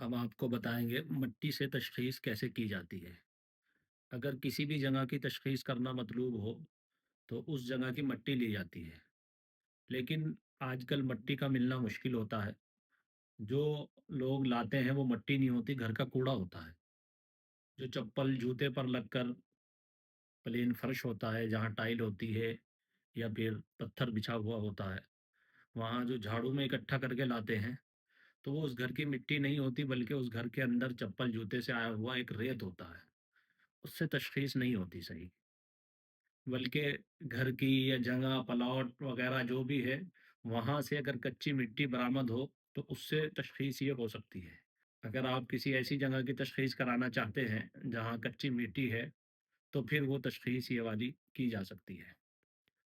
हम आपको बताएँगे मिट्टी से तशख़ीस कैसे की जाती है। अगर किसी भी जगह की तशख़ीस करना मतलूब हो, तो उस जगह की मिट्टी ली जाती है। लेकिन आजकल मिट्टी का मिलना मुश्किल होता है। जो लोग लाते हैं वो मिट्टी नहीं होती, घर का कूड़ा होता है। जो चप्पल, जूते पर लगकर प्लेन फ़र्श होता है, जहाँ टाइल होती है या फिर पत्थर बिछा हुआ होता है, वहाँ जो झाड़ू में इकट्ठा करके लाते हैं, तो वो उस घर की मिट्टी नहीं होती बल्कि उस घर के अंदर चप्पल, जूते से आया हुआ एक रेत होता है। उससे तशख़ीस नहीं होती सही। बल्कि घर की या जगह, प्लॉट वग़ैरह जो भी है, वहाँ से अगर कच्ची मिट्टी बरामद हो, तो उससे तशख़ीस ये हो सकती है। अगर आप किसी ऐसी जगह की तशख़ीस कराना चाहते हैं, जहाँ कच्ची मिट्टी है, तो फिर वो तशख़ीस ये वाली की जा सकती है।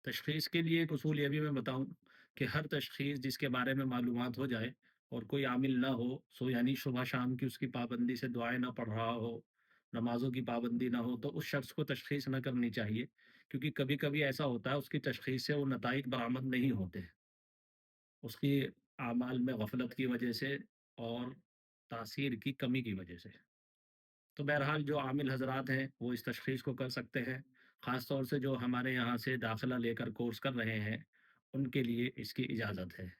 तशख़ीस के लिए एक उसूल ये भी मैं बताऊँ कि हर तशख़ीस जिसके बारे में मालूमात हो जाए और कोई आमिल ना हो, सो यानी सुबह-शाम की उसकी पाबंदी से दुआएँ ना पढ़ रहा हो, नमाज़ों की पाबंदी ना हो, तो उस शख़्स को तशख़ीस ना करनी चाहिए। क्योंकि कभी-कभी ऐसा होता है उसकी तशख़ीस से वो नताइज बरामद नहीं होते। उसकी आमाल में गफ़लत की वजह से और तासीर की कमी की वजह से। तो बहरहाल जो आमिल हज़रात हैं, वो इस तशख़ीस को कर सकते हैं। ख़ास तौर से जो हमारे यहाँ से दाख़िला लेकर कोर्स कर रहे हैं, उनके लिए इसकी इजाज़त है।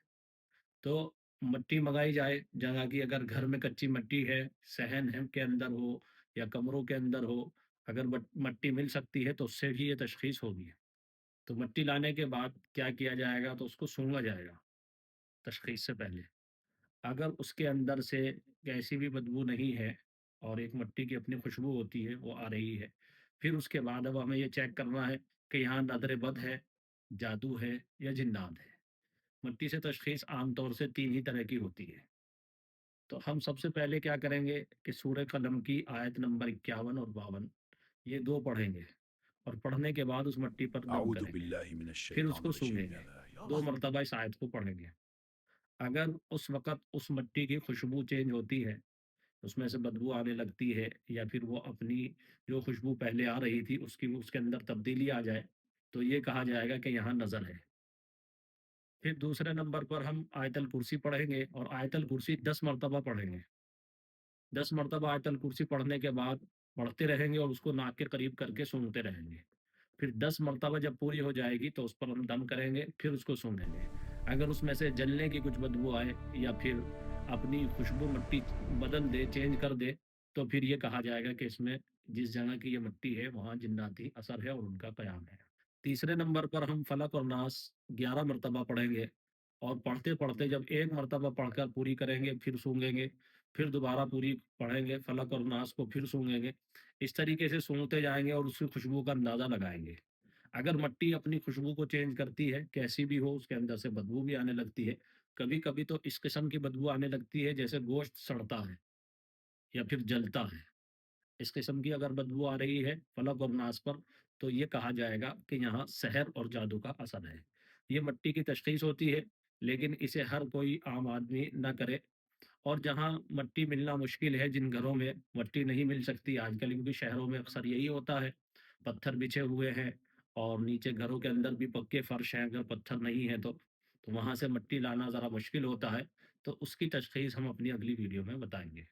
तो मिट्टी मँगाई जाए, जगह की अगर घर में कच्ची मिट्टी है, सहन है के अंदर हो या कमरों के अंदर हो, अगर मिट्टी मिल सकती है तो उससे भी ये तशख़ीस होगी। तो मिट्टी लाने के बाद क्या किया जाएगा, तो उसको सूंघा जाएगा, तशख़ीस से पहले। अगर उसके अंदर से कैसी भी बदबू नहीं है और एक मिट्टी की अपनी खुशबू होती है, वो आ रही है, फिर उसके बाद अब हमें ये चेक करना है कि यहाँ नज़र बद है, जादू है या जिन्नात है। मिट्टी से तशख़ीस आम तौर से 3 ही तरह की होती है। तो हम सबसे पहले क्या करेंगे कि सूरह कलम की आयत नंबर 51 और 52 ये 2 पढ़ेंगे और पढ़ने के बाद उस मिट्टी पर दम أعوذ करेंगे। بالله من फिर الشيطان उसको الرجيم. सूंघेंगे। يا يا 2 الله. मर्तबा इस आयत को पढ़ेंगे। अगर उस वक़्त उस मिट्टी की खुशबू चेंज होती है, उसमें से बदबू आने लगती है या फिर वो अपनी जो खुशबू पहले आ रही थी उसकी उसके अंदर तब्दीली आ जाए, तो ये कहा जाएगा कि यहाँ नज़र है। फिर दूसरे नंबर पर हम आयतल कुर्सी पढ़ेंगे और आयतल कुर्सी 10 मर्तबा पढ़ेंगे। 10 मर्तबा आयतल कुर्सी पढ़ने के बाद पढ़ते रहेंगे और उसको नाक के करीब करके सूंघते रहेंगे। फिर 10 मर्तबा जब पूरी हो जाएगी तो उस पर हम दम करेंगे, फिर उसको सूंघेंगे। अगर उसमें से जलने की कुछ बदबू आए या फिर अपनी खुशबू मिट्टी बदल दे, चेंज कर दे, तो फिर ये कहा जाएगा कि इसमें जिस जगह की ये मिट्टी है, वहाँ जिन्नाती असर है और उनका कयाम है। तीसरे नंबर पर हम फलक और नास 11 मर्तबा पढ़ेंगे और पढ़ते-पढ़ते जब 1 मर्तबा पढ़कर पूरी करेंगे, फिर सूंघेंगे, फिर दोबारा पूरी पढ़ेंगे, फलक और नास को फिर सूंघेंगे। इस तरीके से सूंघते जाएँगे और उसकी खुशबू का अंदाज़ा लगाएँगे। अगर मिट्टी अपनी खुशबू को चेंज करती है, कैसी भी हो, उसके अंदर से बदबू भी आने लगती है। कभी-कभी तो इस किस्म की बदबू आने लगती है जैसे गोश्त सड़ता है या फिर जलता है। इस किस्म की अगर बदबू आ रही है फलक और नास पर, तो ये कहा जाएगा कि यहाँ सहर और जादू का असर है। ये मिट्टी की तशख़ीस होती है, लेकिन इसे हर कोई आम आदमी ना करे। और जहाँ मिट्टी मिलना मुश्किल है, जिन घरों में मिट्टी नहीं मिल सकती आजकल, क्योंकि शहरों में अक्सर यही होता है, पत्थर बिछे हुए हैं और नीचे घरों के अंदर भी पक्के फर्श हैं, अगर पत्थर नहीं है तो वहाँ से मिट्टी लाना ज़रा मुश्किल होता है। तो उसकी तशख़ीस हम अपनी अगली वीडियो में बताएँगे।